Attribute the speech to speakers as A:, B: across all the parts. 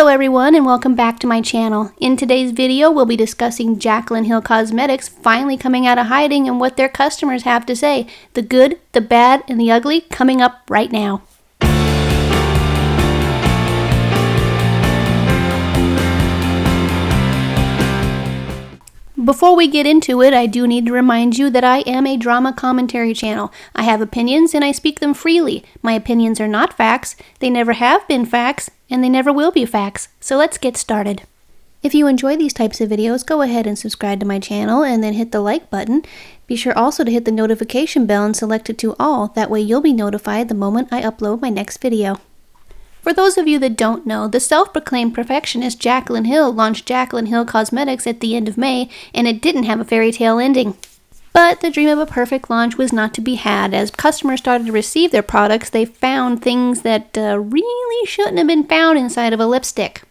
A: Hello everyone and welcome back to my channel. In today's video, we'll be discussing Jaclyn Hill Cosmetics finally coming out of hiding and what their customers have to say. The good, the bad, and the ugly coming up right now. Before we get into it, I do need to remind you that I am a drama commentary channel. I have opinions and I speak them freely. My opinions are not facts, they never have been facts, and they never will be facts. So let's get started. If you enjoy these types of videos, go ahead and subscribe to my channel and then hit the like button. Be sure also to hit the notification bell and select it to all. That way you'll be notified the moment I upload my next video. For those of you that don't know, the self-proclaimed perfectionist Jaclyn Hill launched Jaclyn Hill Cosmetics at the end of May, and it didn't have a fairy tale ending. But the dream of a perfect launch was not to be had. As customers started to receive their products, they found things that really shouldn't have been found inside of a lipstick.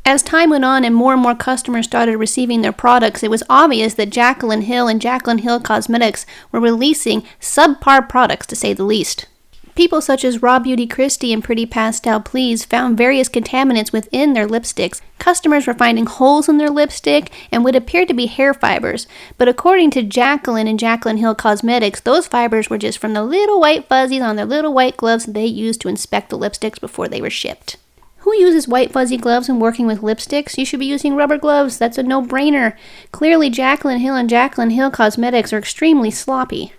A: As time went on and more customers started receiving their products, it was obvious that Jaclyn Hill and Jaclyn Hill Cosmetics were releasing subpar products, to say the least. People such as Raw Beauty Christie and Pretty Pastel Please found various contaminants within their lipsticks. Customers were finding holes in their lipstick and what appeared to be hair fibers. But according to Jacqueline and Jaclyn Hill Cosmetics, those fibers were just from the little white fuzzies on their little white gloves that they used to inspect the lipsticks before they were shipped. Who uses white fuzzy gloves when working with lipsticks? You should be using rubber gloves. That's a no-brainer. Clearly, Jaclyn Hill and Jaclyn Hill Cosmetics are extremely sloppy.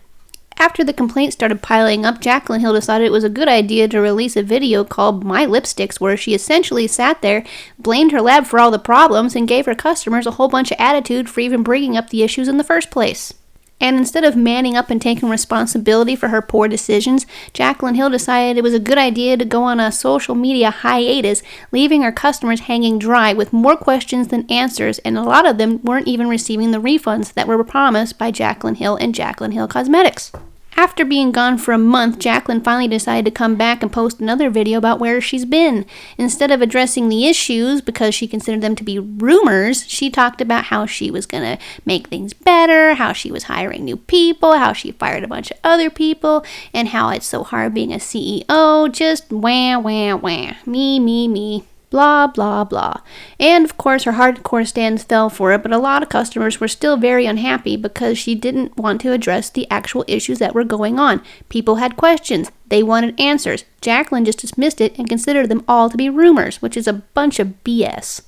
A: After the complaints started piling up, Jaclyn Hill decided it was a good idea to release a video called My Lipsticks, where she essentially sat there, blamed her lab for all the problems, and gave her customers a whole bunch of attitude for even bringing up the issues in the first place. And instead of manning up and taking responsibility for her poor decisions, Jaclyn Hill decided it was a good idea to go on a social media hiatus, leaving her customers hanging dry with more questions than answers, and a lot of them weren't even receiving the refunds that were promised by Jaclyn Hill and Jaclyn Hill Cosmetics. After being gone for a month, Jaclyn finally decided to come back and post another video about where she's been. Instead of addressing the issues, because she considered them to be rumors, she talked about how she was going to make things better, how she was hiring new people, how she fired a bunch of other people, and how it's so hard being a CEO, just wah, wah, wah, me. Blah, blah, blah. And of course her hardcore stands fell for it, but a lot of customers were still very unhappy because she didn't want to address the actual issues that were going on. People had questions. They wanted answers. Jaclyn just dismissed it and considered them all to be rumors, which is a bunch of BS.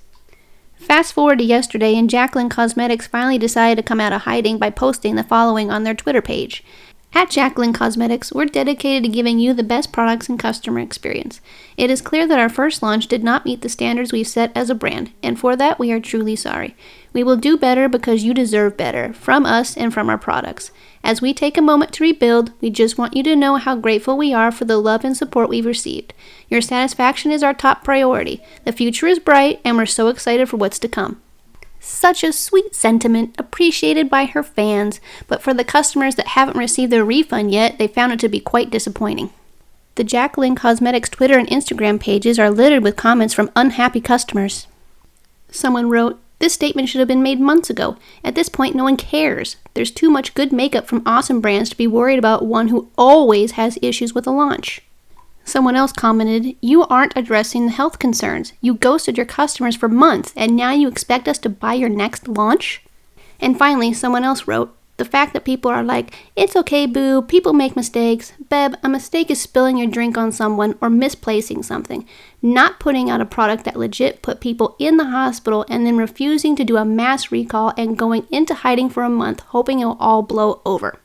A: Fast forward to yesterday, and Jaclyn Cosmetics finally decided to come out of hiding by posting the following on their Twitter page. At Jaclyn Cosmetics, we're dedicated to giving you the best products and customer experience. It is clear that our first launch did not meet the standards we've set as a brand, and for that we are truly sorry. We will do better because you deserve better, from us and from our products. As we take a moment to rebuild, we just want you to know how grateful we are for the love and support we've received. Your satisfaction is our top priority. The future is bright, and we're so excited for what's to come. Such a sweet sentiment, appreciated by her fans, but for the customers that haven't received their refund yet, they found it to be quite disappointing. The Jaclyn Cosmetics Twitter and Instagram pages are littered with comments from unhappy customers. Someone wrote, "This statement should have been made months ago. At this point, no one cares. There's too much good makeup from awesome brands to be worried about one who always has issues with a launch." Someone else commented, "You aren't addressing the health concerns. You ghosted your customers for months, and now you expect us to buy your next launch?" And finally, someone else wrote, "The fact that people are like, 'It's okay, boo, people make mistakes.' Beb, a mistake is spilling your drink on someone or misplacing something. Not putting out a product that legit put people in the hospital and then refusing to do a mass recall and going into hiding for a month, hoping it will all blow over.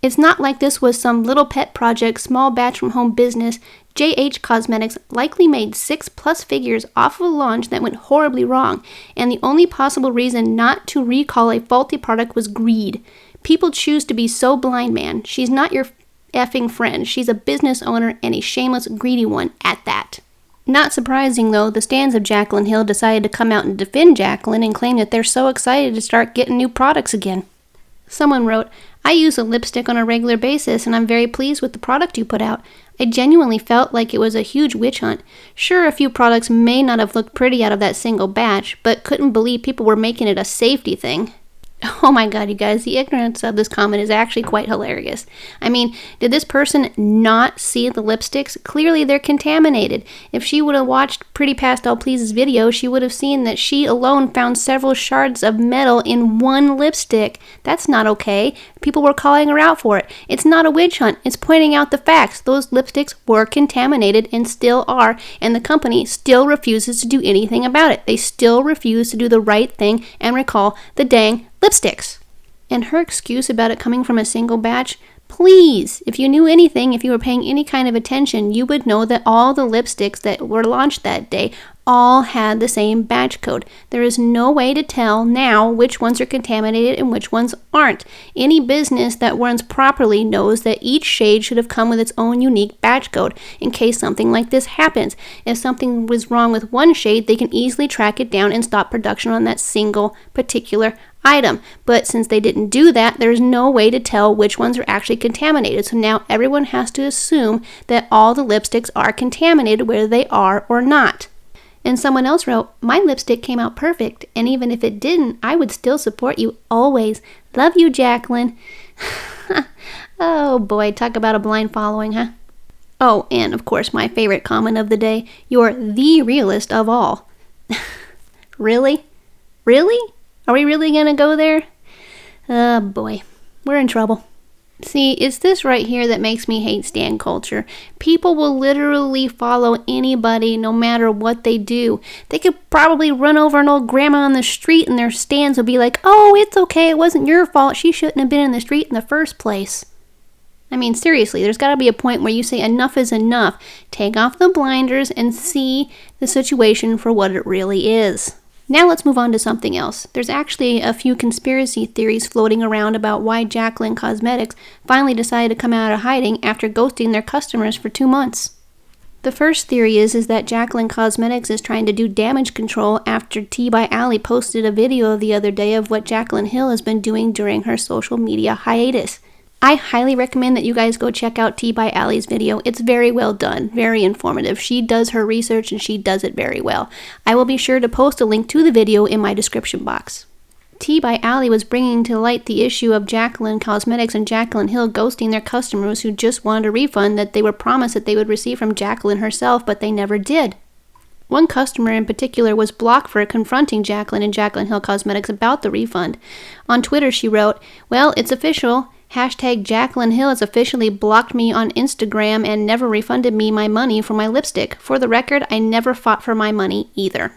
A: It's not like this was some little pet project, small batch from home business. JH Cosmetics likely made 6+ figures off of a launch that went horribly wrong, and the only possible reason not to recall a faulty product was greed. People choose to be so blind, man. She's not your effing friend. She's a business owner and a shameless, greedy one at that." Not surprising though, the stans of Jaclyn Hill decided to come out and defend Jaclyn and claim that they're so excited to start getting new products again. Someone wrote, "I use a lipstick on a regular basis and I'm very pleased with the product you put out. I genuinely felt like it was a huge witch hunt. Sure, a few products may not have looked pretty out of that single batch, but couldn't believe people were making it a safety thing. Oh my god, you guys, the ignorance of this comment is actually quite hilarious. I mean, did this person not see the lipsticks? Clearly they're contaminated. If she would have watched Pretty Pastel Please's video, she would have seen that she alone found several shards of metal in one lipstick. That's not okay. People were calling her out for it. It's not a witch hunt. It's pointing out the facts. Those lipsticks were contaminated and still are, and the company still refuses to do anything about it. They still refuse to do the right thing and recall the dang lipsticks. And her excuse about it coming from a single batch, please, if you knew anything, if you were paying any kind of attention, you would know that all the lipsticks that were launched that day all had the same batch code. There is no way to tell now which ones are contaminated and which ones aren't. Any business that runs properly knows that each shade should have come with its own unique batch code in case something like this happens. If something was wrong with one shade, they can easily track it down and stop production on that single particular item. But since they didn't do that, there's no way to tell which ones are actually contaminated. So now everyone has to assume that all the lipsticks are contaminated, whether they are or not. And someone else wrote, my lipstick came out perfect, and even if it didn't, I would still support you always. Love you, Jacqueline. Oh boy, talk about a blind following, huh? Oh, and of course, my favorite comment of the day, you're the realest of all. Really? Really? Are we really gonna go there? Oh boy, we're in trouble. See, it's this right here that makes me hate stan culture. People will literally follow anybody no matter what they do. They could probably run over an old grandma on the street and their stans will be like, oh, it's okay, it wasn't your fault. She shouldn't have been in the street in the first place. I mean, seriously, there's got to be a point where you say enough is enough. Take off the blinders and see the situation for what it really is. Now let's move on to something else. There's actually a few conspiracy theories floating around about why Jaclyn Cosmetics finally decided to come out of hiding after ghosting their customers for 2 months. The first theory is that Jaclyn Cosmetics is trying to do damage control after TeaByAli posted a video the other day of what Jaclyn Hill has been doing during her social media hiatus. I highly recommend that you guys go check out TeaByAli's video. It's very well done, very informative. She does her research and she does it very well. I will be sure to post a link to the video in my description box. TeaByAli was bringing to light the issue of Jaclyn Cosmetics and Jaclyn Hill ghosting their customers who just wanted a refund that they were promised that they would receive from Jaclyn herself, but they never did. One customer in particular was blocked for confronting Jaclyn and Jaclyn Hill Cosmetics about the refund. On Twitter, she wrote, well, it's official. Hashtag Jaclyn Hill has officially blocked me on Instagram and never refunded me my money for my lipstick. For the record, I never fought for my money either.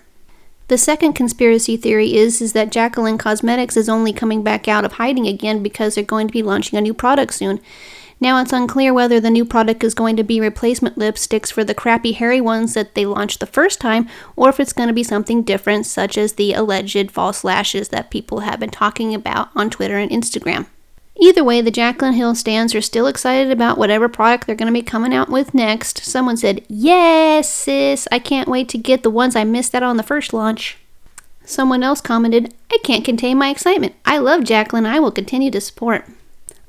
A: The second conspiracy theory is that Jaclyn Cosmetics is only coming back out of hiding again because they're going to be launching a new product soon. Now it's unclear whether the new product is going to be replacement lipsticks for the crappy hairy ones that they launched the first time, or if it's going to be something different, such as the alleged false lashes that people have been talking about on Twitter and Instagram. Either way, the Jaclyn Hill stans are still excited about whatever product they're going to be coming out with next. Someone said, yes, sis, I can't wait to get the ones I missed out on the first launch. Someone else commented, I can't contain my excitement. I love Jaclyn. I will continue to support.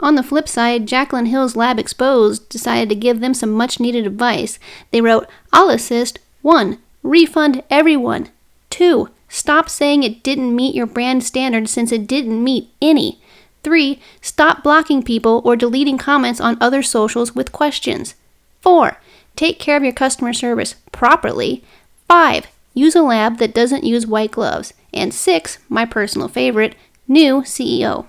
A: On the flip side, Jaclyn Hill's Lab Exposed decided to give them some much needed advice. They wrote, I'll assist. 1. Refund everyone. 2. Stop saying it didn't meet your brand standards since it didn't meet any. 3. Stop blocking people or deleting comments on other socials with questions. 4. Take care of your customer service properly. 5. Use a lab that doesn't use white gloves. And 6, my personal favorite, new CEO.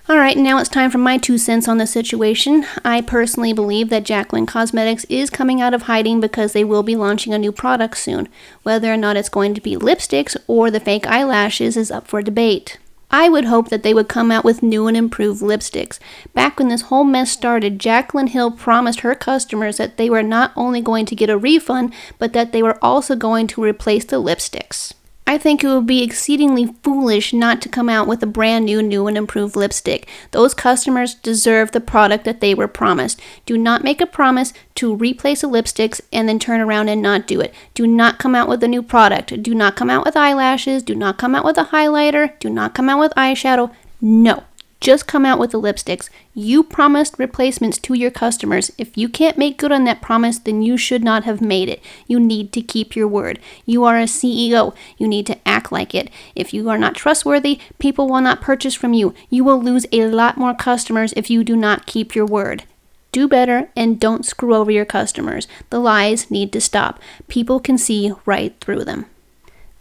A: Alright, now it's time for my 2 cents on the situation. I personally believe that Jaclyn Cosmetics is coming out of hiding because they will be launching a new product soon. Whether or not it's going to be lipsticks or the fake eyelashes is up for debate. I would hope that they would come out with new and improved lipsticks. Back when this whole mess started, Jaclyn Hill promised her customers that they were not only going to get a refund, but that they were also going to replace the lipsticks. I think it would be exceedingly foolish not to come out with a brand new and improved lipstick. Those customers deserve the product that they were promised. Do not make a promise to replace the lipsticks and then turn around and not do it. Do not come out with a new product. Do not come out with eyelashes. Do not come out with a highlighter. Do not come out with eyeshadow. No. Just come out with the lipsticks. You promised replacements to your customers. If you can't make good on that promise, then you should not have made it. You need to keep your word. You are a CEO. You need to act like it. If you are not trustworthy, people will not purchase from you. You will lose a lot more customers if you do not keep your word. Do better and don't screw over your customers. The lies need to stop. People can see right through them.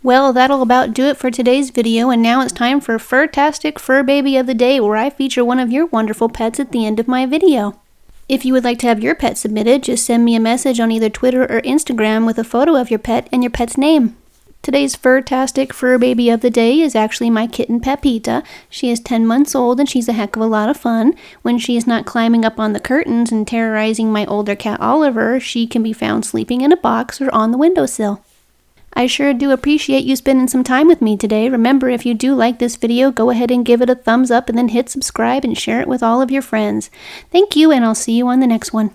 A: Well, that'll about do it for today's video, and now it's time for Furtastic Fur Baby of the Day, where I feature one of your wonderful pets at the end of my video. If you would like to have your pet submitted, just send me a message on either Twitter or Instagram with a photo of your pet and your pet's name. Today's Furtastic Fur Baby of the Day is actually my kitten Pepita. She is 10 months old and she's a heck of a lot of fun. When she is not climbing up on the curtains and terrorizing my older cat Oliver, she can be found sleeping in a box or on the windowsill. I sure do appreciate you spending some time with me today. Remember, if you do like this video, go ahead and give it a thumbs up and then hit subscribe and share it with all of your friends. Thank you, and I'll see you on the next one.